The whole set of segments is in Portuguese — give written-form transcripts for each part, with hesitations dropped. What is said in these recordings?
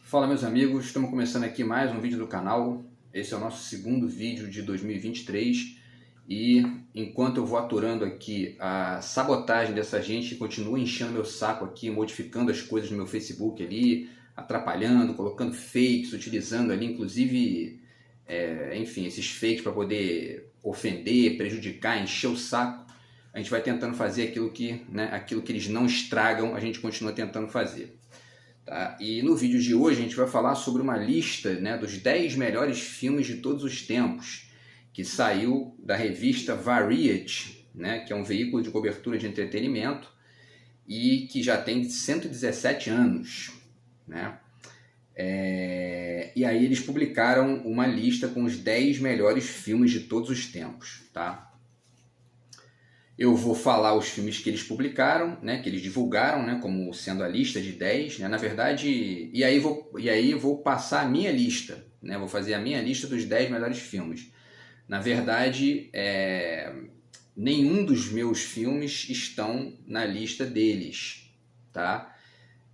Fala meus amigos, estamos começando aqui mais um vídeo do canal. Esse é o nosso segundo vídeo de 2023 e enquanto eu vou aturando aqui a sabotagem dessa gente que continua enchendo meu saco aqui, modificando as coisas no meu Facebook ali, atrapalhando, colocando fakes, utilizando ali inclusive, enfim, esses fakes para poder ofender, prejudicar, encher o saco, a gente vai tentando fazer aquilo que eles não estragam, a gente continua tentando fazer. Tá? E no vídeo de hoje a gente vai falar sobre uma lista, dos 10 melhores filmes de todos os tempos, que saiu da revista Variety, que é um veículo de cobertura de entretenimento e que já tem 117 anos. E aí eles publicaram uma lista com os 10 melhores filmes de todos os tempos. Tá? Eu vou falar os filmes que eles publicaram, que eles divulgaram, como sendo a lista de 10, na verdade, e aí eu vou passar a minha lista, vou fazer a minha lista dos 10 melhores filmes. Na verdade, nenhum dos meus filmes estão na lista deles, tá?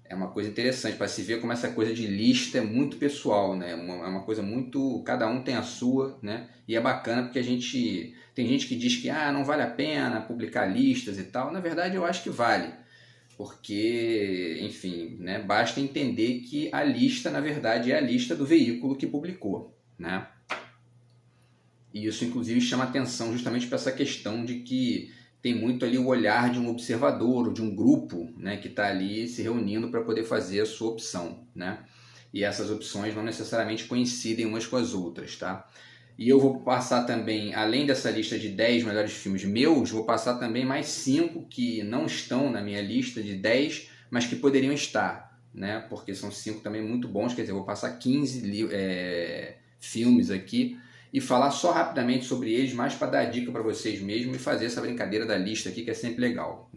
É uma coisa interessante para se ver como essa coisa de lista é muito pessoal, é uma coisa muito... Cada um tem a sua, e é bacana porque tem gente que diz que não vale a pena publicar listas e tal. Na verdade, eu acho que vale, porque, enfim, basta entender que a lista, na verdade, é a lista do veículo que publicou, E isso, inclusive, chama atenção justamente para essa questão de que tem muito ali o olhar de um observador ou de um grupo, que está ali se reunindo para poder fazer a sua opção, E essas opções não necessariamente coincidem umas com as outras, tá? E eu vou passar também, além dessa lista de 10 melhores filmes meus, vou passar também mais 5 que não estão na minha lista de 10, mas que poderiam estar, Porque são 5 também muito bons, quer dizer, eu vou passar 15 filmes aqui, e falar só rapidamente sobre eles, mais para dar dica para vocês mesmos e fazer essa brincadeira da lista aqui, que é sempre legal,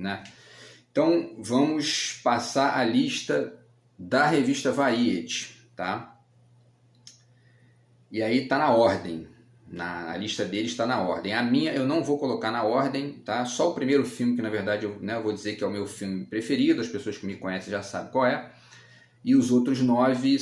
Então, vamos passar a lista da revista Variety, tá? E aí tá na ordem, a lista deles está na ordem. A minha eu não vou colocar na ordem, tá? Só o primeiro filme que, na verdade, eu vou dizer que é o meu filme preferido, as pessoas que me conhecem já sabem qual é. E os outros 9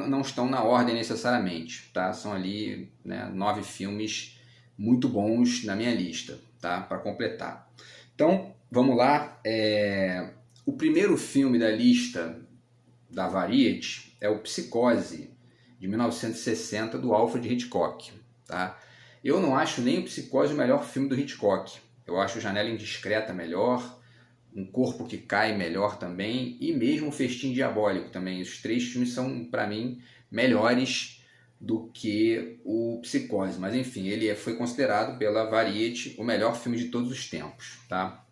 não estão na ordem necessariamente, tá? São ali 9 filmes muito bons na minha lista, tá? Para completar. Então, vamos lá. O primeiro filme da lista da Variety é o Psicose, de 1960, do Alfred Hitchcock, tá? Eu não acho nem o Psicose o melhor filme do Hitchcock. Eu acho Janela Indiscreta melhor, Um Corpo que Cai melhor também, e mesmo O Festim Diabólico também. Os 3 filmes são, para mim, melhores do que o Psicose. Mas enfim, ele foi considerado pela Variety o melhor filme de todos os tempos, tá?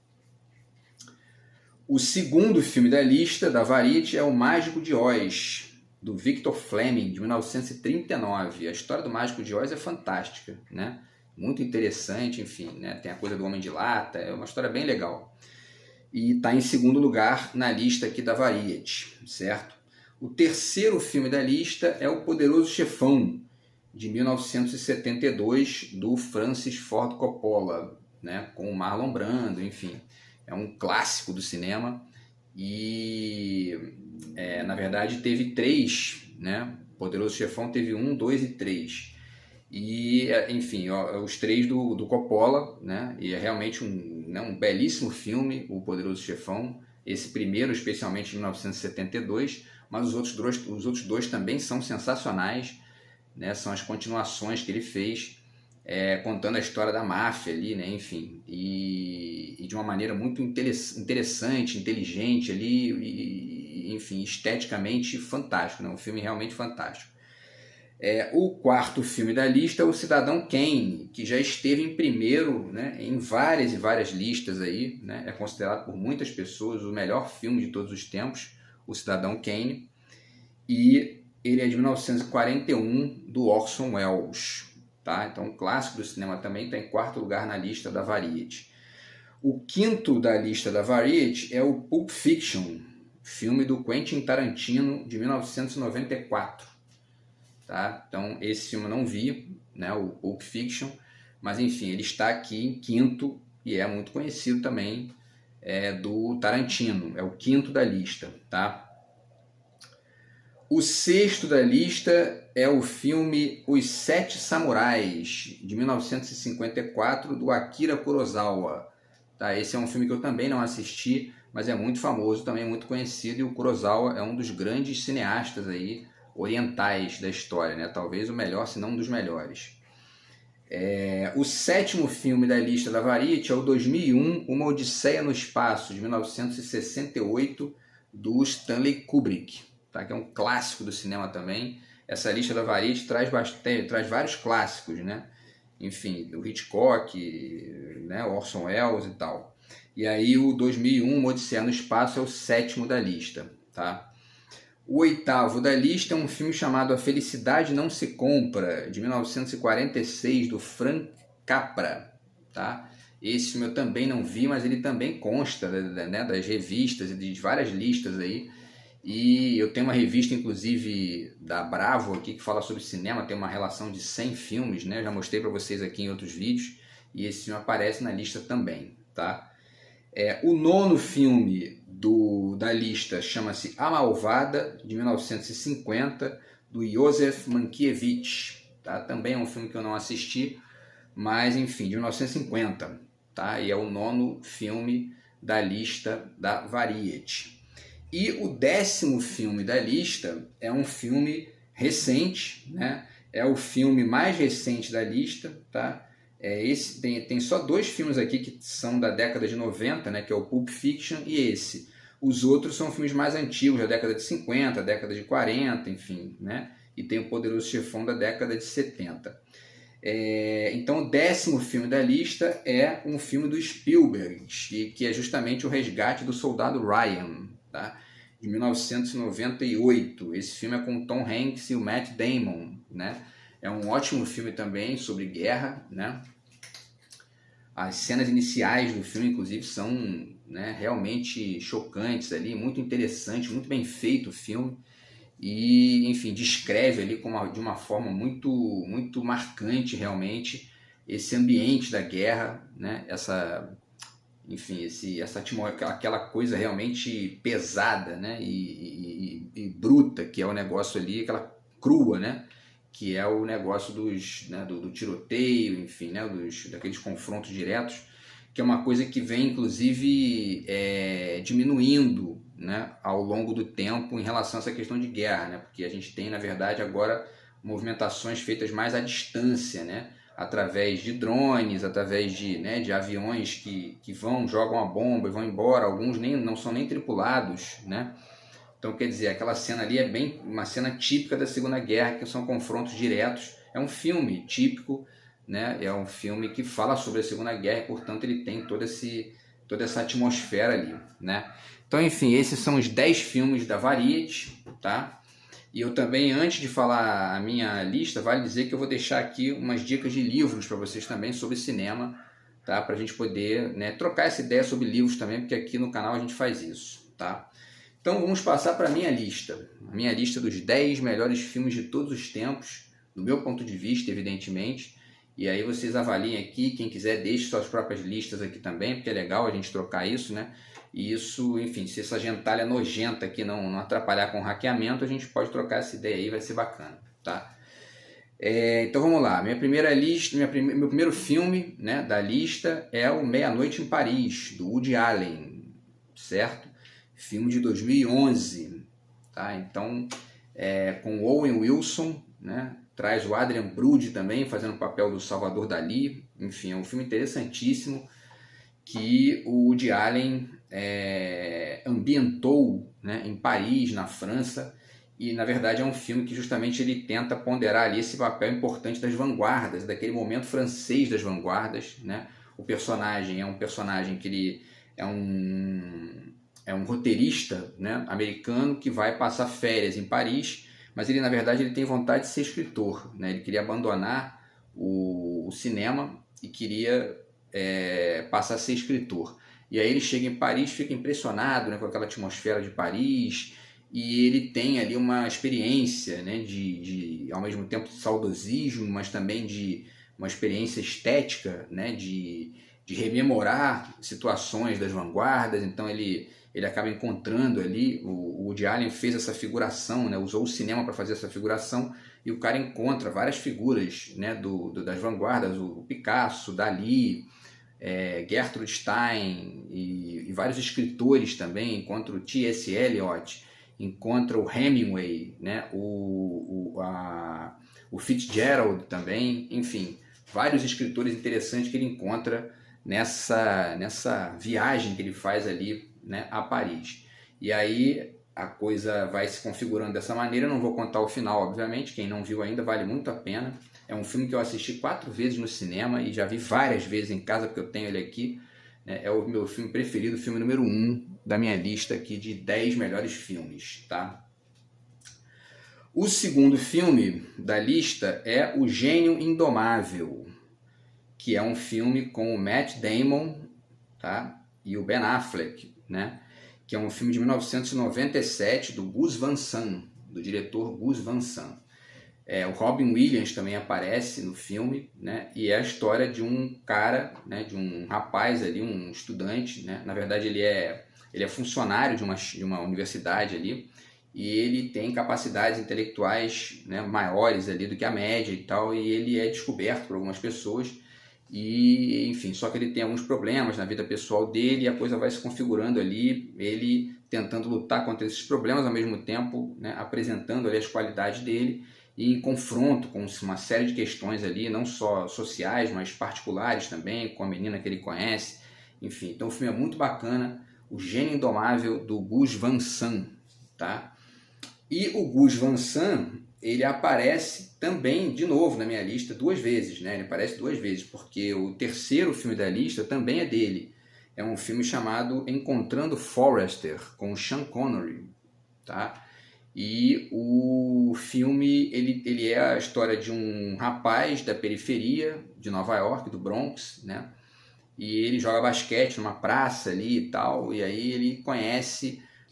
O segundo filme da lista da Variety é O Mágico de Oz, do Victor Fleming, de 1939. A história do Mágico de Oz é fantástica, Muito interessante, enfim, Tem a coisa do Homem de Lata, é uma história bem legal. E está em segundo lugar na lista aqui da Variety, certo? O terceiro filme da lista é O Poderoso Chefão, de 1972, do Francis Ford Coppola, com o Marlon Brando, enfim. É um clássico do cinema e, na verdade, teve 3, O Poderoso Chefão teve 1, 2 e 3. E, enfim, os 3 do Coppola, E é realmente um belíssimo filme, O Poderoso Chefão. Esse primeiro, especialmente em 1972, mas os outros dois também são sensacionais, São as continuações que ele fez, contando a história da máfia ali, enfim, e de uma maneira muito interessante, inteligente ali, e, enfim, esteticamente fantástico, Um filme realmente fantástico. O quarto filme da lista é O Cidadão Kane, que já esteve em primeiro, em várias e várias listas aí, É considerado por muitas pessoas o melhor filme de todos os tempos, O Cidadão Kane, e ele é de 1941, do Orson Welles, tá? Então, um clássico do cinema também, está em quarto lugar na lista da Variety. O quinto da lista da Variety é o Pulp Fiction, filme do Quentin Tarantino, de 1994. Tá? Então, esse filme eu não vi, o Pulp Fiction, mas enfim, ele está aqui em quinto e é muito conhecido também, do Tarantino, é o quinto da lista, tá? O sexto da lista é o filme Os Sete Samurais, de 1954, do Akira Kurosawa. Tá? Esse é um filme que eu também não assisti, mas é muito famoso, também muito conhecido, e o Kurosawa é um dos grandes cineastas aí, orientais da história, né? Talvez o melhor, se não um dos melhores. O sétimo filme da lista da Variety é o 2001, Uma Odisseia no Espaço, de 1968, do Stanley Kubrick, tá? Que é um clássico do cinema também. Essa lista da Variety traz vários clássicos, né? Enfim, do Hitchcock, né? Orson Welles e tal. E aí o 2001, Uma Odisseia no Espaço, é o sétimo da lista, tá? O oitavo da lista é um filme chamado A Felicidade Não Se Compra, de 1946, do Frank Capra, tá? Esse filme eu também não vi, mas ele também consta, né, das revistas e de várias listas aí. E eu tenho uma revista, inclusive, da Bravo aqui, que fala sobre cinema, tem uma relação de 100 filmes, né? Eu já mostrei para vocês aqui em outros vídeos, e esse filme aparece na lista também, tá? O nono filme da lista chama-se A Malvada, de 1950, do Józef Mankiewicz, tá? Também é um filme que eu não assisti, mas enfim, de 1950, tá? E é o nono filme da lista da Variety. E o décimo filme da lista é um filme recente, né? É o filme mais recente da lista, tá? Esse tem só 2 filmes aqui que são da década de 90, né? Que é o Pulp Fiction e esse. Os outros são filmes mais antigos, da década de 50, década de 40, enfim, né? E tem o Poderoso Chefão da década de 70. Então o décimo filme da lista é um filme do Spielberg, que é justamente O Resgate do Soldado Ryan, tá? De 1998. Esse filme é com o Tom Hanks e o Matt Damon, né? É um ótimo filme também sobre guerra, né? As cenas iniciais do filme, inclusive, são, né, realmente chocantes ali, muito interessante, muito bem feito o filme. E, enfim, descreve ali de uma forma muito, muito marcante, realmente, esse ambiente da guerra, né? Enfim, aquela coisa realmente pesada, né? E bruta, que é o negócio ali, aquela crua, né? Que é o negócio do tiroteio, enfim, né? Daqueles confrontos diretos, que é uma coisa que vem, inclusive, diminuindo, né, ao longo do tempo em relação a essa questão de guerra, né? Porque a gente tem, na verdade, agora movimentações feitas mais à distância, né? Através de drones, através de aviões que jogam a bomba e vão embora, alguns não são nem tripulados, né? Então, quer dizer, aquela cena ali é bem uma cena típica da Segunda Guerra, que são confrontos diretos. É um filme típico, né? É um filme que fala sobre a Segunda Guerra e, portanto, ele tem toda essa atmosfera ali, né? Então, enfim, esses são os 10 filmes da Variety, tá? E eu também, antes de falar a minha lista, vale dizer que eu vou deixar aqui umas dicas de livros para vocês também sobre cinema, tá? Para a gente poder, né, trocar essa ideia sobre livros também, porque aqui no canal a gente faz isso, tá? Então vamos passar para a minha lista dos 10 melhores filmes de todos os tempos, do meu ponto de vista, evidentemente. E aí vocês avaliem aqui, quem quiser deixe suas próprias listas aqui também, porque é legal a gente trocar isso, né? E isso, enfim, se essa gentalha nojenta aqui não atrapalhar com o hackeamento, a gente pode trocar essa ideia aí, vai ser bacana, tá? Então vamos lá, meu primeiro filme, né, da lista é o Meia-Noite em Paris, do Woody Allen, certo? Filme de 2011, tá? Então, com o Owen Wilson, né? Traz o Adrien Brody também, fazendo o papel do Salvador Dalí. Enfim, é um filme interessantíssimo que o Woody Allen ambientou, né, em Paris, na França. E, na verdade, é um filme que justamente ele tenta ponderar ali esse papel importante das vanguardas, daquele momento francês das vanguardas, né? O personagem é um personagem que ele é um roteirista, né, americano que vai passar férias em Paris, mas ele, na verdade, ele tem vontade de ser escritor, né? Ele queria abandonar o cinema e queria passar a ser escritor. E aí ele chega em Paris, fica impressionado, né, com aquela atmosfera de Paris, e ele tem ali uma experiência, né, ao mesmo tempo de saudosismo, mas também de uma experiência estética, né, de rememorar situações das vanguardas. Então ele ele acaba encontrando ali, o Woody Allen fez essa figuração, né, usou o cinema para fazer essa figuração, e o cara encontra várias figuras, né, das vanguardas, o Picasso, Dalí, Gertrude Stein e vários escritores também, encontra o T.S. Eliot, encontra o Hemingway, né, o Fitzgerald também, enfim, vários escritores interessantes que ele encontra nessa viagem que ele faz ali, né, a Paris. E aí a coisa vai se configurando dessa maneira. Eu não vou contar o final, obviamente, quem não viu ainda, vale muito a pena. É um filme que eu assisti 4 vezes no cinema e já vi várias vezes em casa, porque eu tenho ele aqui. É o meu filme preferido, filme número 1 da minha lista aqui de 10 melhores filmes, tá? O segundo filme da lista é O Gênio Indomável, que é um filme com o Matt Damon, tá? E o Ben Affleck, né? Que é um filme de 1997 do Gus Van Sant, do diretor Gus Van Sant. O Robin Williams também aparece no filme, né? E é a história de um cara, né? De um rapaz ali, um estudante, né? Na verdade ele é funcionário de uma universidade ali, e ele tem capacidades intelectuais, né, maiores ali do que a média e tal, e ele é descoberto por algumas pessoas. E, enfim, só que ele tem alguns problemas na vida pessoal dele, e a coisa vai se configurando ali, ele tentando lutar contra esses problemas, ao mesmo tempo, né, apresentando ali as qualidades dele, e em confronto com uma série de questões ali, não só sociais, mas particulares também, com a menina que ele conhece. Enfim, então o filme é muito bacana, O Gênio Indomável, do Gus Van Sant, tá? E o Gus Van Sant, ele aparece também, de novo, na minha lista 2 vezes, né? Ele aparece 2 vezes, porque o terceiro filme da lista também é dele. É um filme chamado Encontrando Forrester, com o Sean Connery, tá? E o filme, ele é a história de um rapaz da periferia de Nova York, do Bronx, né? E ele joga basquete numa praça ali e tal, e aí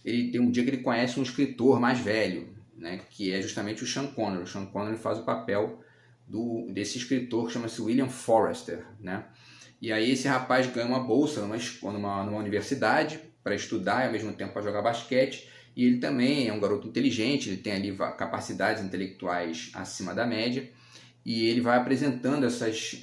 ele tem um dia que ele conhece um escritor mais velho, né, que é justamente o Sean Connery. O Sean Connery faz o papel desse escritor que chama-se William Forrester, né? E aí esse rapaz ganha uma bolsa numa universidade para estudar e ao mesmo tempo para jogar basquete, e ele também é um garoto inteligente, ele tem ali capacidades intelectuais acima da média, e ele vai apresentando esse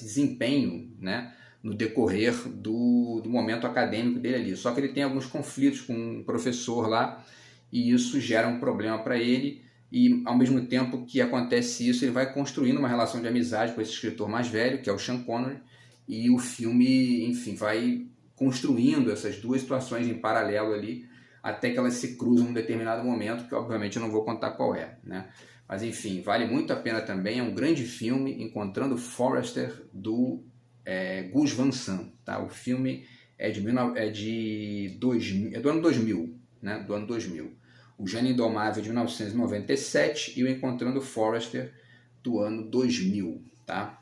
desempenho, né, no decorrer do momento acadêmico dele ali. Só que ele tem alguns conflitos com um professor lá, e isso gera um problema para ele, e ao mesmo tempo que acontece isso, ele vai construindo uma relação de amizade com esse escritor mais velho, que é o Sean Connery, e o filme, enfim, vai construindo essas duas situações em paralelo ali, até que elas se cruzam em um determinado momento, que obviamente eu não vou contar qual é, né? Mas enfim, vale muito a pena também, é um grande filme, Encontrando Forrester, do Gus Van Sant, tá? O filme é do ano 2000, né? Do ano 2000. O Gênio Indomável, de 1997, e o Encontrando Forrester, do ano 2000, tá?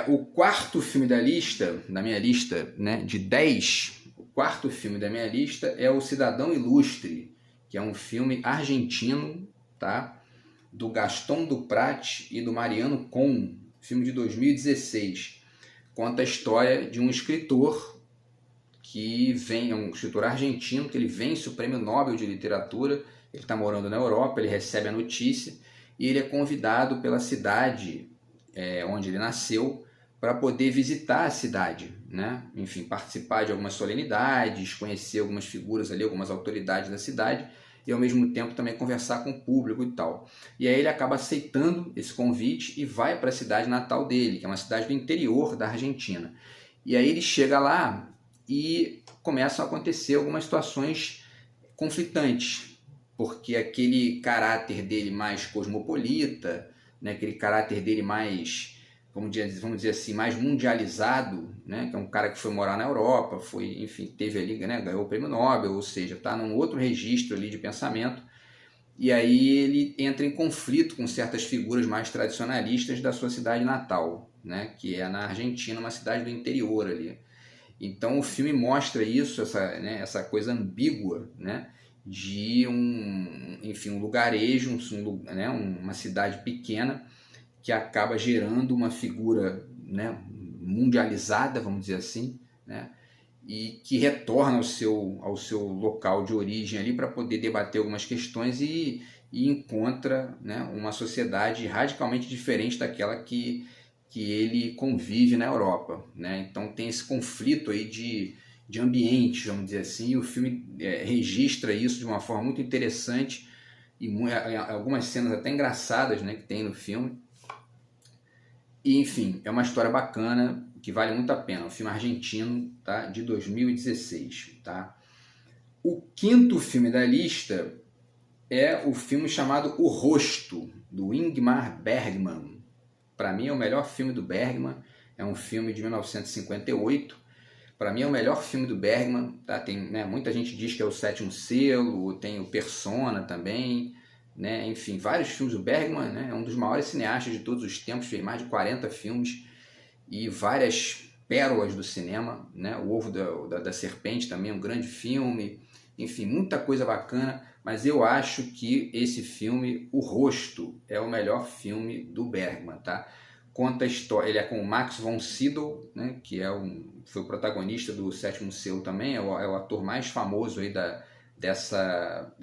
O quarto filme da minha lista, né, de 10, o quarto filme da minha lista é O Cidadão Ilustre, que é um filme argentino, tá? Do Gaston Duprat e do Mariano Con, filme de 2016. Conta a história de um escritor é um escritor argentino, que ele vence o Prêmio Nobel de Literatura. Ele está morando na Europa, ele recebe a notícia e ele é convidado pela cidade onde ele nasceu para poder visitar a cidade, né? Enfim, participar de algumas solenidades, conhecer algumas figuras ali, algumas autoridades da cidade, e ao mesmo tempo também conversar com o público e tal. E aí ele acaba aceitando esse convite e vai para a cidade natal dele, que é uma cidade do interior da Argentina. E aí ele chega lá e começam a acontecer algumas situações conflitantes, porque aquele caráter dele mais cosmopolita, né, aquele caráter dele mais, vamos dizer assim, mais mundializado, né, que é um cara que foi morar na Europa, teve ali, né, ganhou o Prêmio Nobel, ou seja, está num outro registro ali de pensamento, e aí ele entra em conflito com certas figuras mais tradicionalistas da sua cidade natal, né, que é na Argentina, uma cidade do interior ali. Então o filme mostra isso, essa coisa ambígua, né, de um lugarejo, né, uma cidade pequena que acaba gerando uma figura, né, mundializada, vamos dizer assim, né, e que retorna ao seu local de origem ali para poder debater algumas questões e encontra, né, uma sociedade radicalmente diferente daquela que ele convive na Europa, né? Então tem esse conflito aí de ambientes, vamos dizer assim, e o filme registra isso de uma forma muito interessante e algumas cenas até engraçadas, né, que tem no filme. E, enfim, é uma história bacana, que vale muito a pena. Um filme argentino, tá? De 2016. Tá? O quinto filme da lista é o filme chamado O Rosto, do Ingmar Bergman. Para mim é o melhor filme do Bergman. É um filme de 1958. Para mim é o melhor filme do Bergman. Tá? Tem, né, muita gente diz que é o Sétimo Selo, tem o Persona também. Né? Enfim, vários filmes do Bergman, né? É um dos maiores cineastas de todos os tempos, fez mais de 40 filmes e várias pérolas do cinema, né? O Ovo da Serpente também é um grande filme, enfim, muita coisa bacana, mas eu acho que esse filme, O Rosto, é o melhor filme do Bergman, tá? Conta a história, ele é com o Max von Sydow, né? Que foi o protagonista do Sétimo Selo também, é o ator mais famoso aí dessa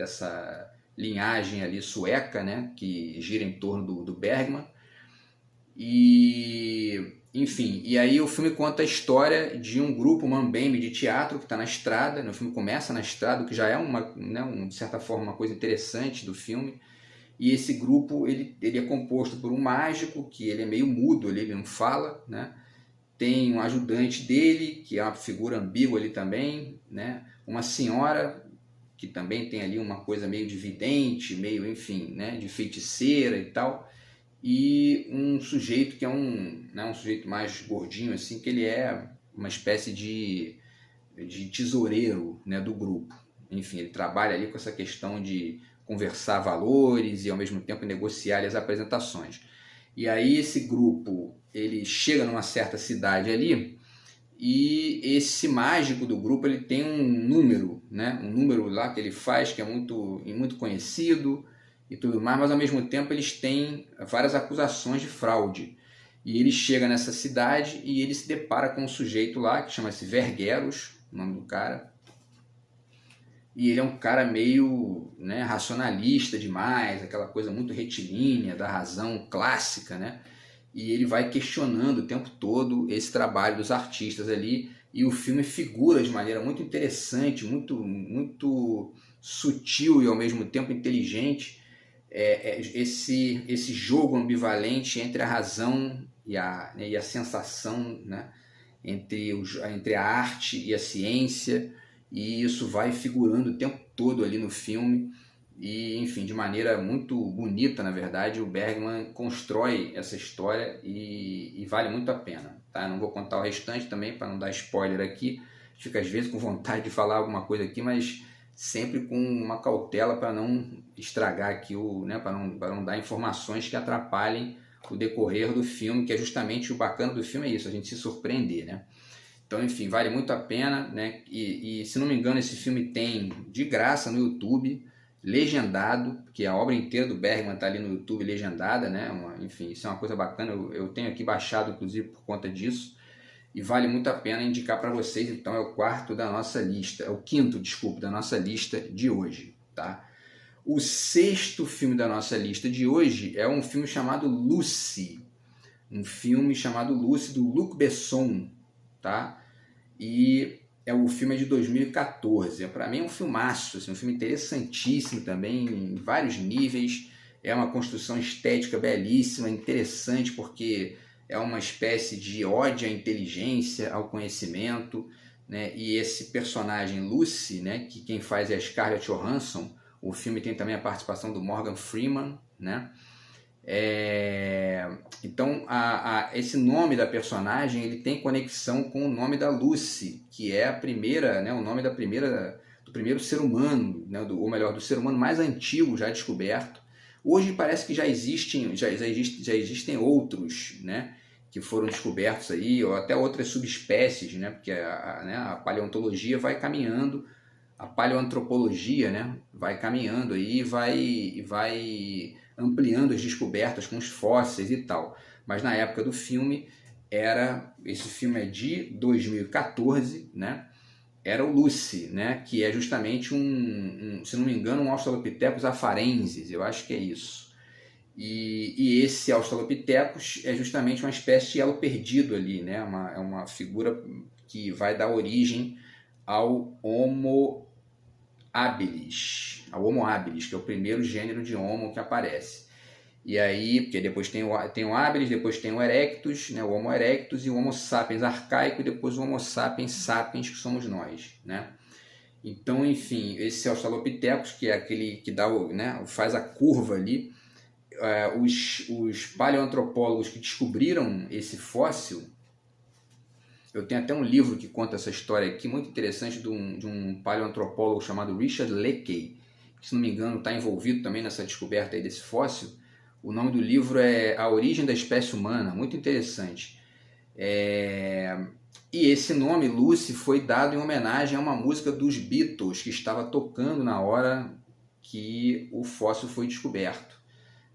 linhagem ali sueca, né, que gira em torno do Bergman. E, enfim, e aí o filme conta a história de um grupo mambembe de teatro que está na estrada, né? O filme começa na estrada, o que já é de certa forma uma coisa interessante do filme. E esse grupo ele é composto por um mágico, que ele é meio mudo, ele não fala, né? Tem um ajudante dele, que é uma figura ambígua ali também, né? Uma senhora que também tem ali uma coisa meio de vidente, meio, enfim, né, de feiticeira e tal, e um sujeito que é um sujeito mais gordinho, assim, que ele é uma espécie de tesoureiro, né, do grupo. Enfim, ele trabalha ali com essa questão de conversar valores e ao mesmo tempo negociar as apresentações. E aí esse grupo, ele chega numa certa cidade ali, e esse mágico do grupo ele tem um número, né? Um número lá que ele faz que é muito conhecido e tudo mais, mas ao mesmo tempo eles têm várias acusações de fraude. E ele chega nessa cidade e ele se depara com um sujeito lá que chama-se Vergueros, o nome do cara. E ele é um cara meio, né, racionalista demais, aquela coisa muito retilínea da razão clássica, né? E ele vai questionando o tempo todo esse trabalho dos artistas ali, e o filme figura de maneira muito interessante, muito sutil e ao mesmo tempo inteligente esse jogo ambivalente entre a razão e a sensação, né? entre a arte e a ciência, e isso vai figurando o tempo todo ali no filme. E, enfim, de maneira muito bonita, na verdade, o Bergman constrói essa história e vale muito a pena. Tá? Não vou contar o restante também para não dar spoiler aqui. Fico às vezes com vontade de falar alguma coisa aqui, mas sempre com uma cautela para não estragar aqui, para não dar informações que atrapalhem o decorrer do filme, que é justamente o bacana do filme, é isso, a gente se surpreender, né? Então, enfim, vale muito a pena, né? E se não me engano, esse filme tem de graça no YouTube, legendado, porque a obra inteira do Bergman está ali no YouTube legendada, né? Enfim, isso é uma coisa bacana, eu tenho aqui baixado, inclusive, por conta disso, e vale muito a pena indicar para vocês. Então é o quinto, desculpa, da nossa lista de hoje, tá? O sexto filme da nossa lista de hoje é um filme chamado Lucy, do Luc Besson, tá? E o filme é de 2014. Para mim é um filmaço, assim, um filme interessantíssimo também, em vários níveis. É uma construção estética belíssima, interessante, porque é uma espécie de ode à inteligência, ao conhecimento, né? E esse personagem Lucy, né, que quem faz é a Scarlett Johansson. O filme tem também a participação do Morgan Freeman, né? Então esse nome da personagem ele tem conexão com o nome da Lucy, que é a primeira, né, o nome do primeiro ser humano, né, ou melhor, do ser humano mais antigo já descoberto. Hoje parece que já existem outros, né, que foram descobertos aí, ou até outras subespécies, né, porque a paleontologia vai caminhando, a paleoantropologia, né, vai caminhando aí e vai ampliando as descobertas com os fósseis e tal. Mas na época do filme esse filme é de 2014, né? Era o Lucy, né? Que é justamente se não me engano, um Australopithecus afarensis, eu acho que é isso. E esse Australopithecus é justamente uma espécie de elo perdido ali, né? É uma figura que vai dar origem ao Homo habilis, que é o primeiro gênero de Homo que aparece. E aí, porque depois tem o habilis, depois tem o erectus, né, o Homo erectus, e o Homo sapiens arcaico, e depois o Homo sapiens sapiens, que somos nós, né? Então, enfim, esse Australopithecus, que é aquele que dá, né, faz a curva ali, os paleoantropólogos que descobriram esse fóssil, eu tenho até um livro que conta essa história aqui, muito interessante, de um paleoantropólogo chamado Richard Leakey, que, se não me engano, está envolvido também nessa descoberta aí desse fóssil. O nome do livro é A Origem da Espécie Humana, muito interessante. E esse nome, Lucy, foi dado em homenagem a uma música dos Beatles que estava tocando na hora que o fóssil foi descoberto.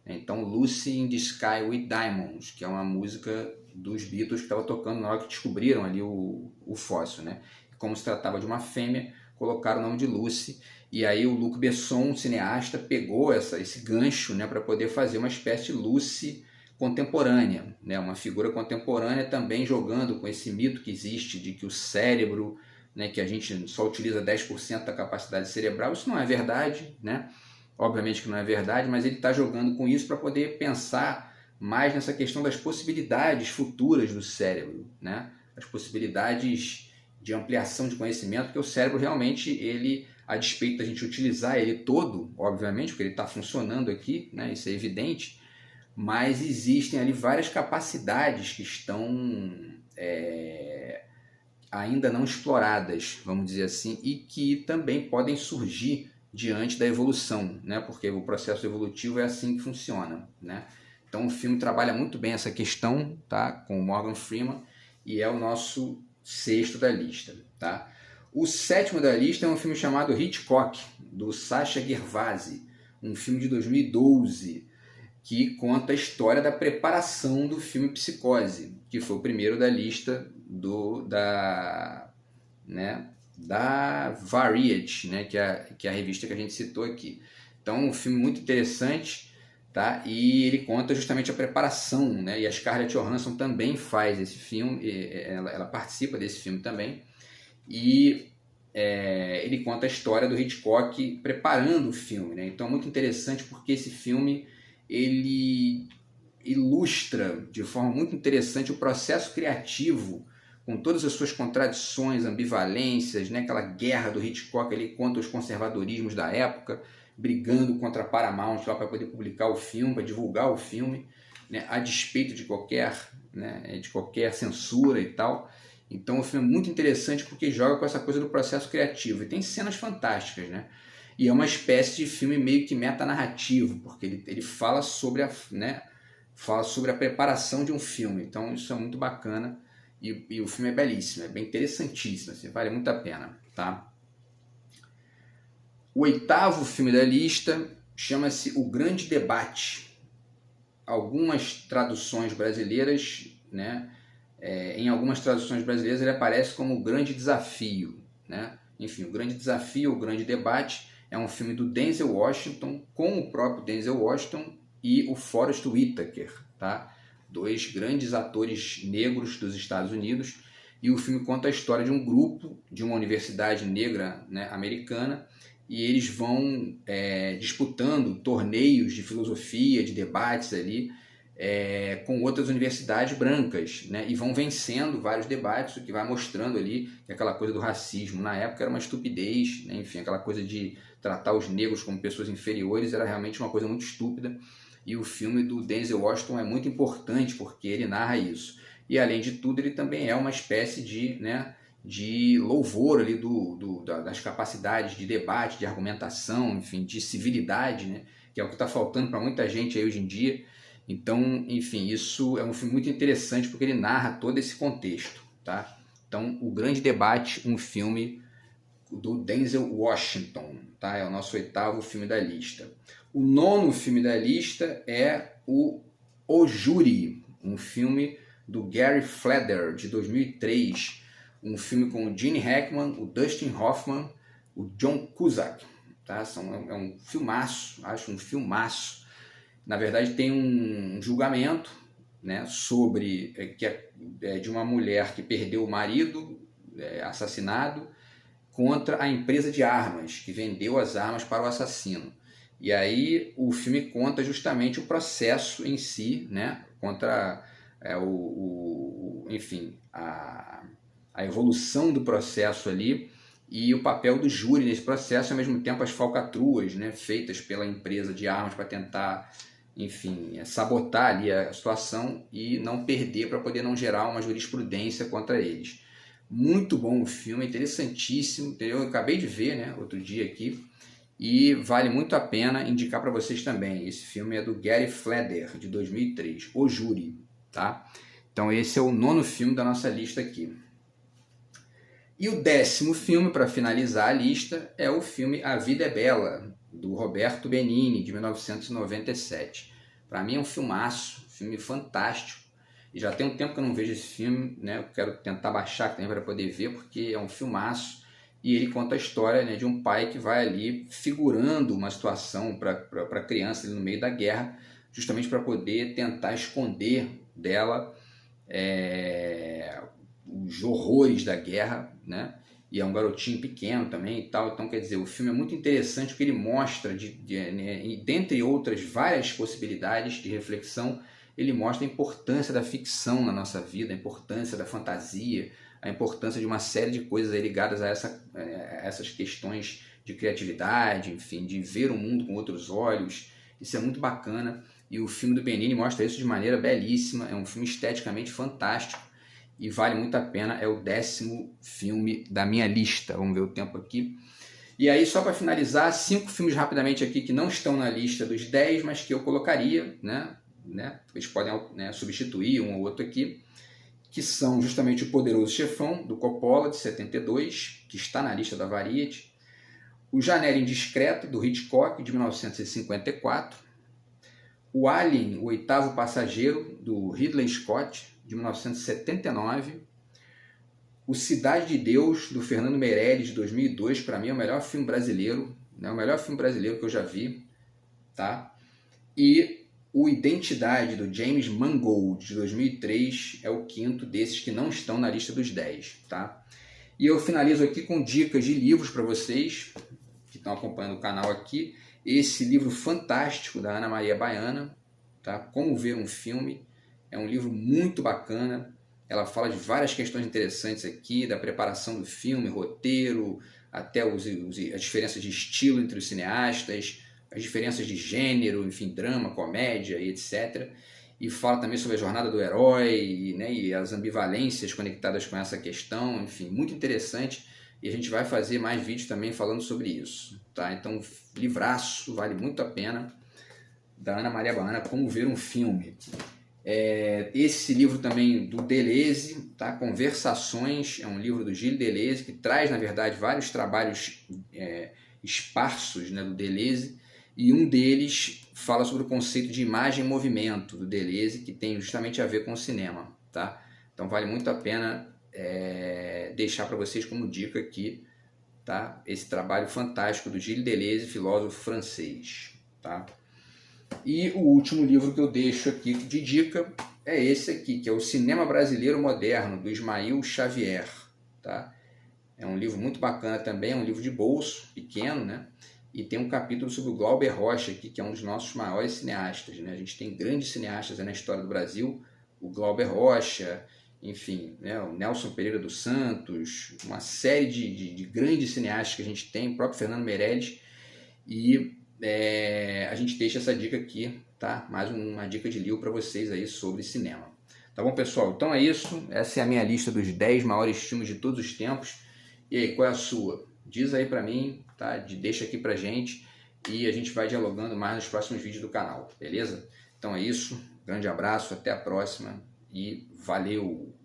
Então, Lucy in the Sky with Diamonds, que é uma música dos Beatles que estava tocando na hora que descobriram ali o fóssil, né? Como se tratava de uma fêmea, colocaram o nome de Lucy. E aí o Luc Besson, um cineasta, pegou esse gancho, né, para poder fazer uma espécie de Lucy contemporânea, né? Uma figura contemporânea também jogando com esse mito que existe de que o cérebro, né, que a gente só utiliza 10% da capacidade cerebral. Isso não é verdade, né? Obviamente que não é verdade, mas ele está jogando com isso para poder pensar mais nessa questão das possibilidades futuras do cérebro, né? As possibilidades de ampliação de conhecimento, porque o cérebro realmente, ele, a despeito da gente utilizar ele todo, obviamente, porque ele está funcionando aqui, né? Isso é evidente, mas existem ali várias capacidades que estão ainda não exploradas, vamos dizer assim, e que também podem surgir diante da evolução, né? Porque o processo evolutivo é assim que funciona, né? Então o filme trabalha muito bem essa questão, tá? Com o Morgan Freeman, e é o nosso 6º da lista, tá? O 7º da lista é um filme chamado Hitchcock, do Sacha Gervasi, um filme de 2012, que conta a história da preparação do filme Psicose, que foi o primeiro da lista da Variety, né, que é a revista que a gente citou aqui. Então, um filme muito interessante, tá? E ele conta justamente a preparação, né? E a Scarlett Johansson também faz esse filme, ela participa desse filme também. E ele conta a história do Hitchcock preparando o filme, né? Então, é muito interessante porque esse filme ele ilustra de forma muito interessante o processo criativo, com todas as suas contradições, ambivalências, né? Aquela guerra do Hitchcock ali contra os conservadorismos da época, brigando contra a Paramount lá para poder publicar o filme, para divulgar o filme, né? A despeito de qualquer censura e tal. Então o filme é muito interessante porque joga com essa coisa do processo criativo e tem cenas fantásticas, né? E é uma espécie de filme meio que metanarrativo, porque ele fala sobre a preparação de um filme. Então isso é muito bacana. E o filme é belíssimo, é bem interessantíssimo, assim, vale muito a pena, tá? O 8º filme da lista chama-se O Grande Debate. Algumas traduções brasileiras, né? Em algumas traduções brasileiras ele aparece como O Grande Desafio, né? Enfim, O Grande Desafio, O Grande Debate é um filme do Denzel Washington, com o próprio Denzel Washington e o Forest Whitaker, tá? 2 grandes atores negros dos Estados Unidos, e o filme conta a história de um grupo de uma universidade negra, né, americana, e eles vão disputando torneios de filosofia, de debates ali, com outras universidades brancas, né, e vão vencendo vários debates, o que vai mostrando ali que aquela coisa do racismo na época era uma estupidez, né, enfim, aquela coisa de tratar os negros como pessoas inferiores era realmente uma coisa muito estúpida. E o filme do Denzel Washington é muito importante porque ele narra isso. E, além de tudo, ele também é uma espécie de louvor ali das capacidades de debate, de argumentação, enfim, de civilidade, né? Que é o que está faltando para muita gente aí hoje em dia. Então, enfim, isso é um filme muito interessante porque ele narra todo esse contexto, tá? Então, O Grande Debate, um filme do Denzel Washington, tá? É o nosso 8º filme da lista. O 9º filme da lista é O Júri, um filme do Gary Fleder, de 2003, um filme com o Gene Hackman, o Dustin Hoffman, o John Cusack. Tá? É um filmaço, acho um filmaço. Na verdade tem um julgamento, né, sobre de uma mulher que perdeu o marido assassinado contra a empresa de armas, que vendeu as armas para o assassino. E aí o filme conta justamente o processo em si, né, contra enfim, a evolução do processo ali e o papel do júri nesse processo, ao mesmo tempo as falcatruas, né, feitas pela empresa de armas para tentar, enfim, sabotar ali a situação e não perder, para poder não gerar uma jurisprudência contra eles. Muito bom o filme, interessantíssimo, entendeu? Eu acabei de ver, né, outro dia aqui, e vale muito a pena indicar para vocês também. Esse filme é do Gary Fleder, de 2003, O Júri, tá? Então esse é o 9º filme da nossa lista aqui. E o 10º filme, para finalizar a lista, é o filme A Vida é Bela, do Roberto Benigni, de 1997. Para mim é um filmaço, filme fantástico. E já tem um tempo que eu não vejo esse filme, né? Eu quero tentar baixar também para poder ver, porque é um filmaço. E ele conta a história, né, de um pai que vai ali figurando uma situação para a criança ali no meio da guerra, justamente para poder tentar esconder dela os horrores da guerra, né? E é um garotinho pequeno também e tal. Então, quer dizer, o filme é muito interessante porque ele mostra, dentre outras várias possibilidades de reflexão, ele mostra a importância da ficção na nossa vida, a importância da fantasia, a importância de uma série de coisas ligadas a essas questões de criatividade, enfim, de ver o mundo com outros olhos. Isso é muito bacana e o filme do Benigni mostra isso de maneira belíssima. É um filme esteticamente fantástico e vale muito a pena. É o 10º filme da minha lista. Vamos ver o tempo aqui. E aí, só para finalizar, 5 filmes rapidamente aqui que não estão na lista dos 10, mas que eu colocaria, né? Eles podem, né, substituir um ou outro aqui, que são justamente O Poderoso Chefão, do Coppola, de 72, que está na lista da Variety, O Janela Indiscreta, do Hitchcock, de 1954, O Alien, o Oitavo Passageiro, do Ridley Scott, de 1979, O Cidade de Deus, do Fernando Meirelles, de 2002, para mim é o melhor filme brasileiro, né, o melhor filme brasileiro que eu já vi, tá? E o Identidade, do James Mangold, de 2003, é o 5º desses que não estão na lista dos 10, tá? E eu finalizo aqui com dicas de livros para vocês que estão acompanhando o canal aqui. Esse livro fantástico da Ana Maria Baiana, tá? Como Ver um Filme, é um livro muito bacana. Ela fala de várias questões interessantes aqui, da preparação do filme, roteiro, até as diferenças de estilo entre os cineastas, as diferenças de gênero, enfim, drama, comédia e etc. E fala também sobre a jornada do herói, né, e as ambivalências conectadas com essa questão, enfim, muito interessante. E a gente vai fazer mais vídeos também falando sobre isso, tá? Então, livraço, vale muito a pena, da Ana Maria Baiana, Como Ver um Filme. Esse livro também do Deleuze, tá? Conversações, é um livro do Gilles Deleuze, que traz, na verdade, vários trabalhos esparsos, né, do Deleuze, e um deles fala sobre o conceito de imagem e movimento do Deleuze, que tem justamente a ver com o cinema, tá? Então vale muito a pena deixar para vocês como dica aqui, tá? Esse trabalho fantástico do Gilles Deleuze, filósofo francês, tá? E o último livro que eu deixo aqui de dica é esse aqui, que é o Cinema Brasileiro Moderno, do Ismael Xavier, tá? É um livro muito bacana também, é um livro de bolso, pequeno, né? E tem um capítulo sobre o Glauber Rocha aqui, que é um dos nossos maiores cineastas, né? A gente tem grandes cineastas na história do Brasil, o Glauber Rocha, enfim, né? O Nelson Pereira dos Santos, uma série de grandes cineastas que a gente tem, o próprio Fernando Meirelles, e a gente deixa essa dica aqui, tá? Mais uma dica de livro para vocês aí sobre cinema. Tá bom, pessoal? Então é isso, essa é a minha lista dos 10 maiores filmes de todos os tempos. E aí, qual é a sua? Diz aí pra mim, tá? Deixa aqui pra gente e a gente vai dialogando mais nos próximos vídeos do canal, beleza? Então é isso, grande abraço, até a próxima e valeu!